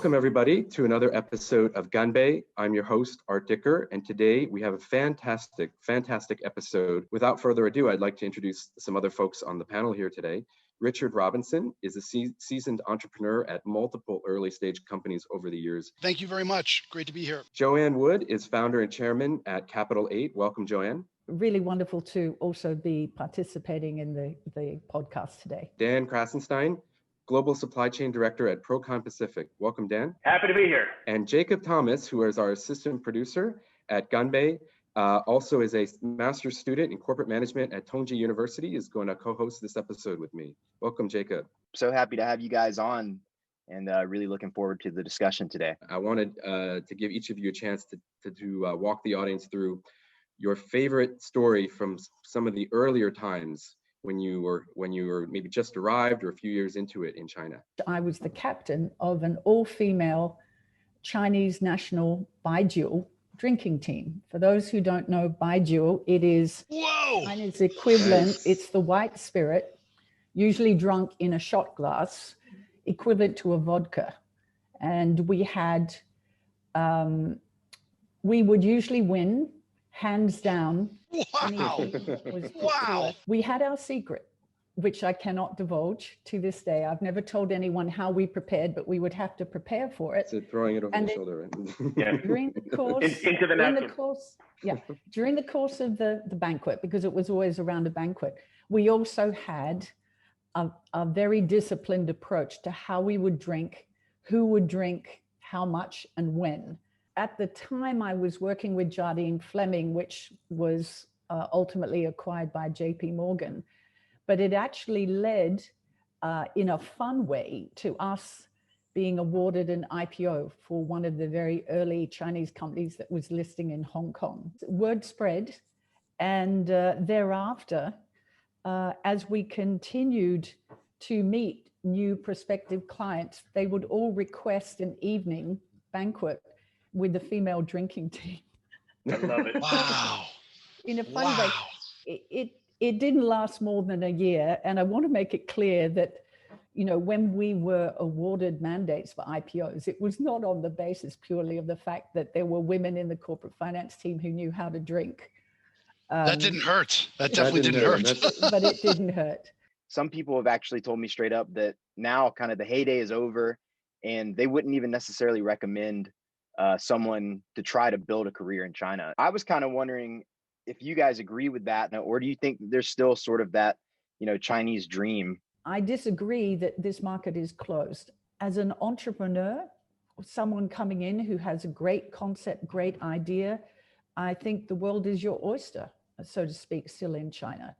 Welcome everybody to another episode of Ganbei. I'm your host, Art Dicker, and today we have a fantastic episode. Without further ado, I'd like to introduce some other folks on the panel here today. Richard Robinson is a seasoned entrepreneur at multiple early stage companies over the years. Thank you very much. Great to be here. Joanne Wood is founder and chairman at Capital 8. Welcome, Joanne. Really wonderful to also be participating in the podcast today. Dan Krassenstein, Global Supply Chain Director at Procon Pacific. Welcome, Dan. Happy to be here. And Jacob Thomas, who is our assistant producer at Ganbei, also is a master's student in corporate management at Tongji University, is going to co-host this episode with me. Welcome, Jacob. So happy to have you guys on and really looking forward to the discussion today. I wanted to give each of you a chance to walk the audience through your favorite story from some of the earlier times when you were maybe just arrived or a few years into it in China. I was the captain of an all-female Chinese national baijiu drinking team. For those who don't know baijiu, it is China's equivalent. Yes. It's the white spirit, usually drunk in a shot glass, equivalent to a vodka. And we had, we would usually win hands down. Wow. Wow. We had our secret, which I cannot divulge to this day. I've never told anyone how we prepared, but we would have to prepare for it. So throwing it over the shoulder. Yeah. During the course, during the course of the banquet, because it was always around a banquet, we also had a very disciplined approach to how we would drink, who would drink, how much, and when. At the time, I was working with Jardine Fleming, which was ultimately acquired by JP Morgan. But it actually led in a fun way to us being awarded an IPO for one of the very early Chinese companies that was listing in Hong Kong. Word spread, and thereafter, as we continued to meet new prospective clients, they would all request an evening banquet with the female drinking team. I love it. Wow. In a funny way, it didn't last more than a year. And I want to make it clear that, you know, when we were awarded mandates for IPOs, it was not on the basis purely of the fact that there were women in the corporate finance team who knew how to drink. That didn't hurt. That definitely didn't hurt. But it didn't hurt. Some people have actually told me straight up that now kind of the heyday is over and they wouldn't even necessarily recommend someone to try to build a career in China. I was kind of wondering if you guys agree with that, or do you think there's still sort of that, you know, Chinese dream? I disagree that this market is closed. As an entrepreneur, someone coming in who has a great concept, great idea, I think the world is your oyster, so to speak, still in China.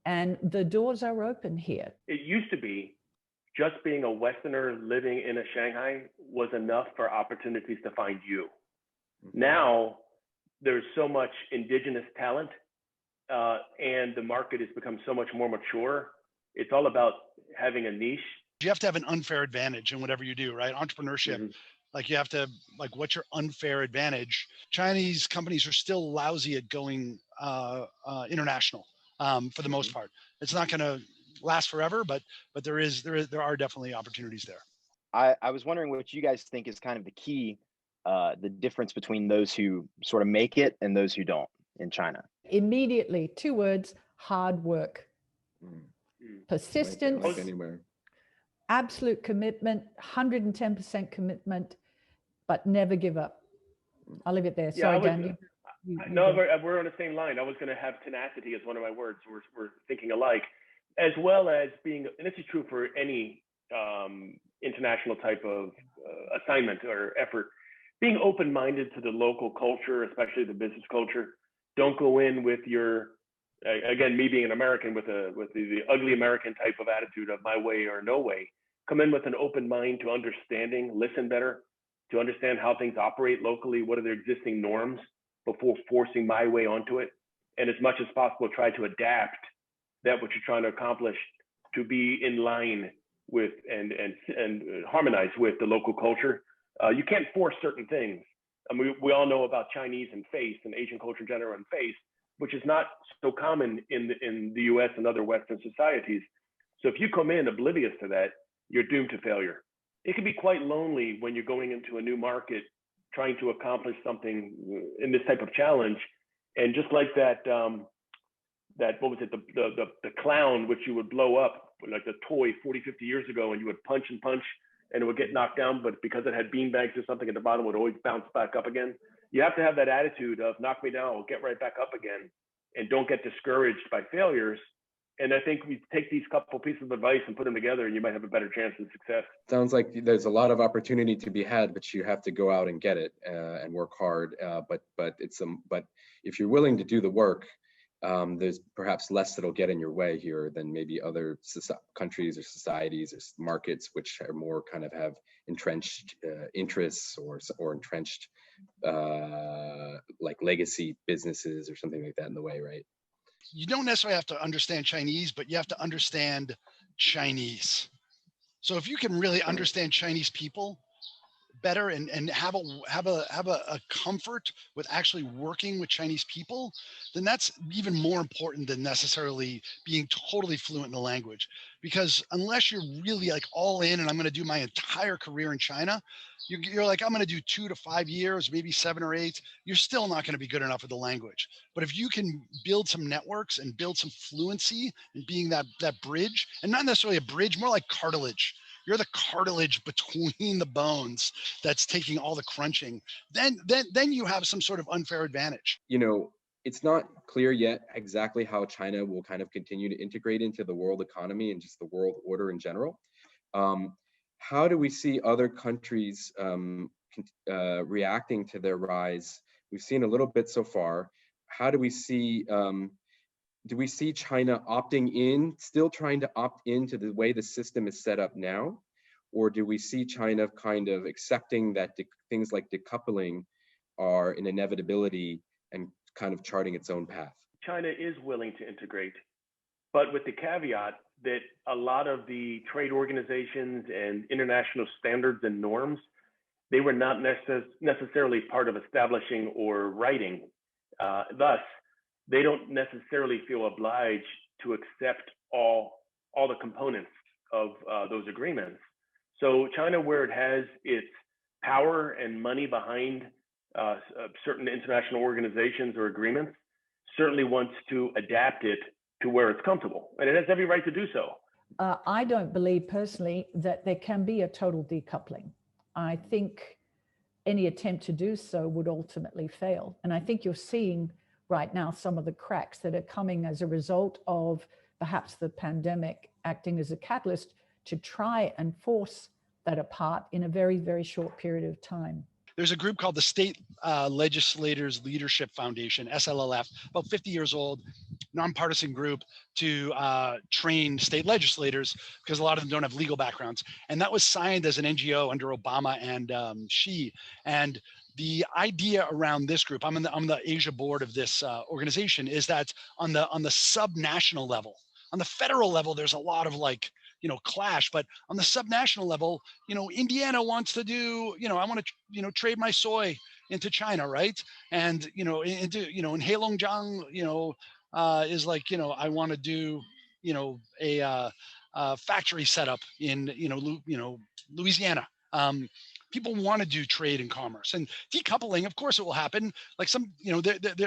And the doors are open here. It used to be just being a Westerner living in a Shanghai was enough for opportunities to find you. Now, there's so much indigenous talent and the market has become so much more mature. It's all about having a niche. You have to have an unfair advantage in whatever you do, right? Entrepreneurship. Mm-hmm. Like you have to, like, what's your unfair advantage? Chinese companies are still lousy at going international for the most part. It's not going to last forever, but there are definitely opportunities there. I was wondering what you guys think is kind of the key, the difference between those who sort of make it and those who don't in China. Immediately, 2 words: hard work, persistence, absolute commitment, 110% commitment, but never give up. I'll leave it there. Sorry, Dan. No, we're on the same line. I was going to have tenacity as one of my words. We're thinking alike, as well as being, and this is true for any international type of assignment or effort, being open-minded to the local culture, especially the business culture. Don't go in with your, again, me being an American with the ugly American type of attitude of my way or no way. Come in with an open mind to understanding, listen better, to understand how things operate locally, what are their existing norms before forcing my way onto it. And as much as possible, try to adapt that what you're trying to accomplish to be in line with and harmonize with the local culture. You can't force certain things. I mean, we all know about Chinese and face and Asian culture in general and face, which is not so common in the US and other Western societies. So if you come in oblivious to that, you're doomed to failure. it can be quite lonely when you're going into a new market, trying to accomplish something in this type of challenge. And just like that, what was it, the clown, which you would blow up, like the toy 40, 50 years ago, and you would punch and punch and it would get knocked down, but because it had beanbags or something at the bottom, it would always bounce back up again. You have to have that attitude of knock me down, I'll get right back up again, and don't get discouraged by failures. And I think we take these couple pieces of advice and put them together, and you might have a better chance of success. Sounds like there's a lot of opportunity to be had, but you have to go out and get it and work hard. But if you're willing to do the work, there's perhaps less that'll get in your way here than maybe other countries or societies or markets which are more kind of have entrenched interests or entrenched like legacy businesses or something like that in the way, right? You don't necessarily have to understand Chinese, but you have to understand Chinese. So if you can really understand Chinese people better and have a comfort with actually working with Chinese people, then that's even more important than necessarily being totally fluent in the language. Because unless you're really like all in and I'm going to do my entire career in China, you're like, I'm going to do 2 to 5 years, maybe 7 or 8, you're still not going to be good enough with the language. But if you can build some networks and build some fluency and being that bridge, and not necessarily a bridge, more like cartilage, you're the cartilage between the bones that's taking all the crunching, then you have some sort of unfair advantage. You know, it's not clear yet exactly how China will kind of continue to integrate into the world economy and just the world order in general. How do we see other countries reacting to their rise? We've seen a little bit so far. How do we see China opting in, still trying to opt into the way the system is set up now? Or do we see China kind of accepting that things like decoupling are an inevitability and kind of charting its own path? China is willing to integrate, but with the caveat that a lot of the trade organizations and international standards and norms, they were not necessarily part of establishing or writing. Thus, they don't necessarily feel obliged to accept all the components of those agreements. So China, where it has its power and money behind certain international organizations or agreements, certainly wants to adapt it to where it's comfortable, and it has every right to do so. I don't believe personally that there can be a total decoupling. I think any attempt to do so would ultimately fail. And I think you're seeing right now some of the cracks that are coming as a result of perhaps the pandemic acting as a catalyst to try and force that apart in a very, very short period of time. There's a group called the State Legislators Leadership Foundation, SLLF, about 50 years old, nonpartisan group to train state legislators because a lot of them don't have legal backgrounds. And that was signed as an NGO under Obama and Xi. And the idea around this group, I'm the Asia board of this organization, is that on the subnational level, on the federal level, there's a lot of clash, but on the subnational level, Indiana wants to do, I want to, trade my soy into China, right? And, in Heilongjiang, is like, I want to do, a factory setup in, Louisiana. People want to do trade and commerce, and decoupling, of course it will happen. Like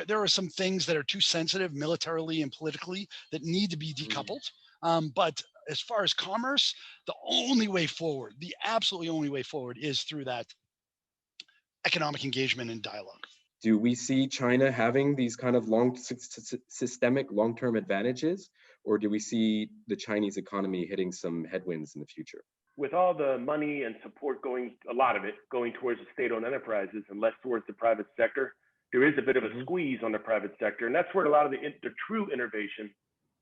there are some things that are too sensitive militarily and politically that need to be decoupled. But as far as commerce, the only way forward, the absolutely only way forward is through that economic engagement and dialogue. Do we see China having these kind of systemic long-term advantages, or do we see the Chinese economy hitting some headwinds in the future? With all the money and support a lot of it going towards the state-owned enterprises and less towards the private sector, there is a bit of a squeeze on the private sector. And that's where a lot of the true innovation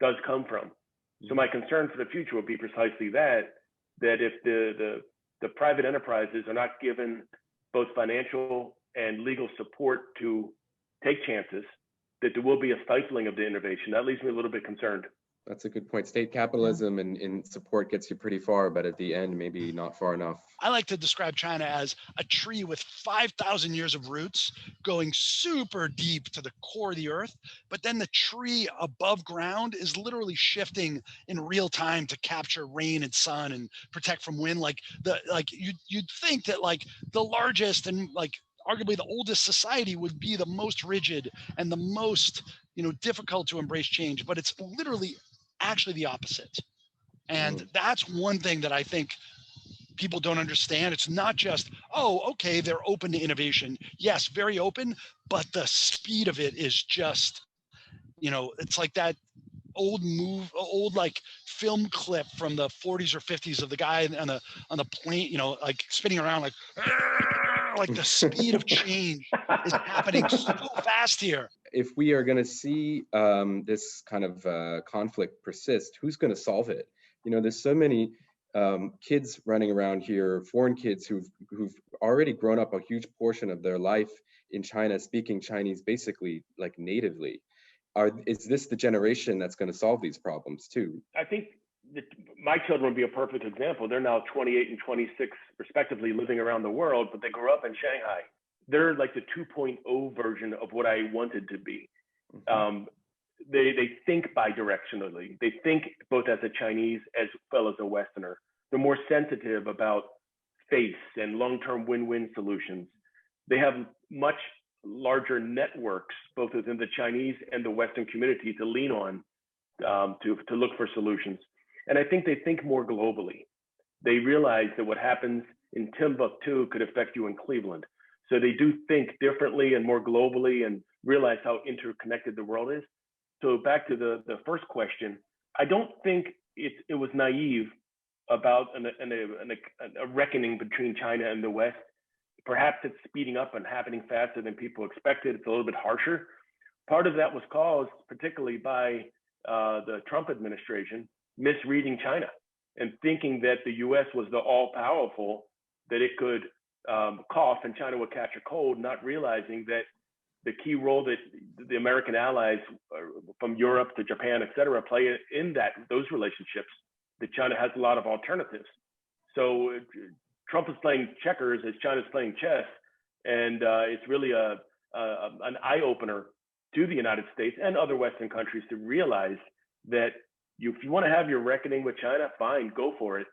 does come from. So my concern for the future will be precisely that if the private enterprises are not given both financial and legal support to take chances, that there will be a stifling of the innovation. That leaves me a little bit concerned. That's a good point. State capitalism and support gets you pretty far, but at the end, maybe not far enough. I like to describe China as a tree with 5,000 years of roots going super deep to the core of the earth. But then the tree above ground is literally shifting in real time to capture rain and sun and protect from wind. You'd think that like the largest and like arguably the oldest society would be the most rigid and the most, difficult to embrace change, but it's literally actually the opposite. And that's one thing that I think people don't understand. It's not just, oh, okay, they're open to innovation. Yes, very open, but the speed of it is just, it's like that old like film clip from the 40s or 50s of the guy on the plane, like spinning around like the speed of change is happening so fast here. If we are going to see this kind of conflict persist, who's going to solve it? There's so many kids running around here, foreign kids who've already grown up a huge portion of their life in China, speaking Chinese basically like natively. Is this the generation that's going to solve these problems too? I think my children would be a perfect example. They're now 28 and 26 respectively, living around the world, but they grew up in Shanghai. They're like the 2.0 version of what I wanted to be. They think bidirectionally. They think both as a Chinese as well as a Westerner. They're more sensitive about face and long-term win-win solutions. They have much larger networks, both within the Chinese and the Western community, to lean on to look for solutions. And I think they think more globally. They realize that what happens in Timbuktu could affect you in Cleveland. So they do think differently and more globally and realize how interconnected the world is. So back to the first question, I don't think it was naive about a reckoning between China and the West. Perhaps it's speeding up and happening faster than people expected. It's a little bit harsher. Part of that was caused particularly by the Trump administration misreading China and thinking that the US was the all-powerful, that it could cough and China would catch a cold, not realizing that the key role that the American allies from Europe to Japan, et cetera, play in those relationships, that China has a lot of alternatives. So Trump is playing checkers as China's playing chess. And it's really an eye-opener to the United States and other Western countries to realize that if you want to have your reckoning with China, fine, go for it,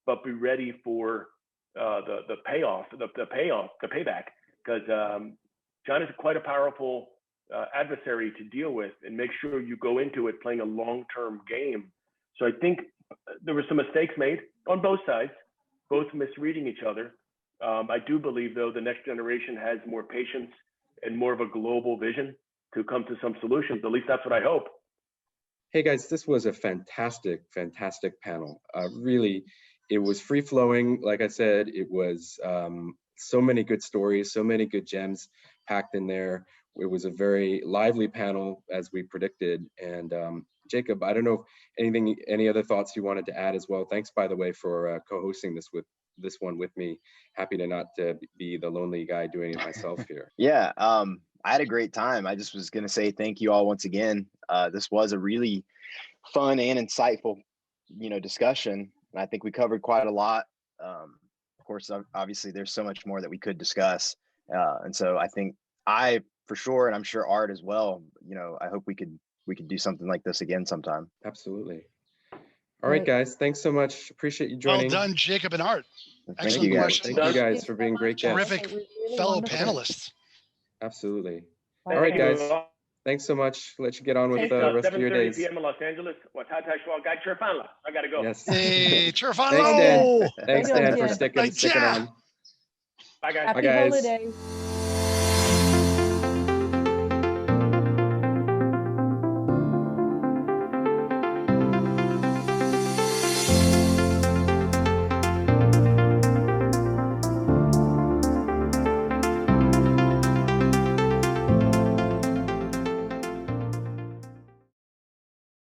but be ready for the payback, because China's quite a powerful adversary to deal with, and make sure you go into it playing a long-term game. So I think there were some mistakes made on both sides, both misreading each other. I do believe, though, the next generation has more patience and more of a global vision to come to some solutions. At least that's what I hope. Hey guys, this was a fantastic panel. Really, it was free flowing. Like I said, it was so many good stories, so many good gems packed in there. It was a very lively panel, as we predicted. And Jacob, I don't know if any other thoughts you wanted to add as well. Thanks, by the way, for co-hosting this one with me. Happy to not be the lonely guy doing it myself here. Yeah, I had a great time. I just was going to say thank you all once again. This was a really fun and insightful, discussion. And I think we covered quite a lot. Of course, obviously, there's so much more that we could discuss. And so I think for sure, and I'm sure Art as well, I hope we could do something like this again sometime. Absolutely. All right, guys. Thanks so much. Appreciate you joining. Well done, Jacob and Art. Thank you, guys. Thank you guys for being great guests. Terrific fellow panelists. Absolutely. All right, guys. Thanks so much. Let you get on with the rest of your days. 7:30 p.m. in Los Angeles. I gotta go. Yes. Hey, Churfano. Thanks, Dan. Thanks, Dan, for sticking on. Bye, guys. Happy holiday.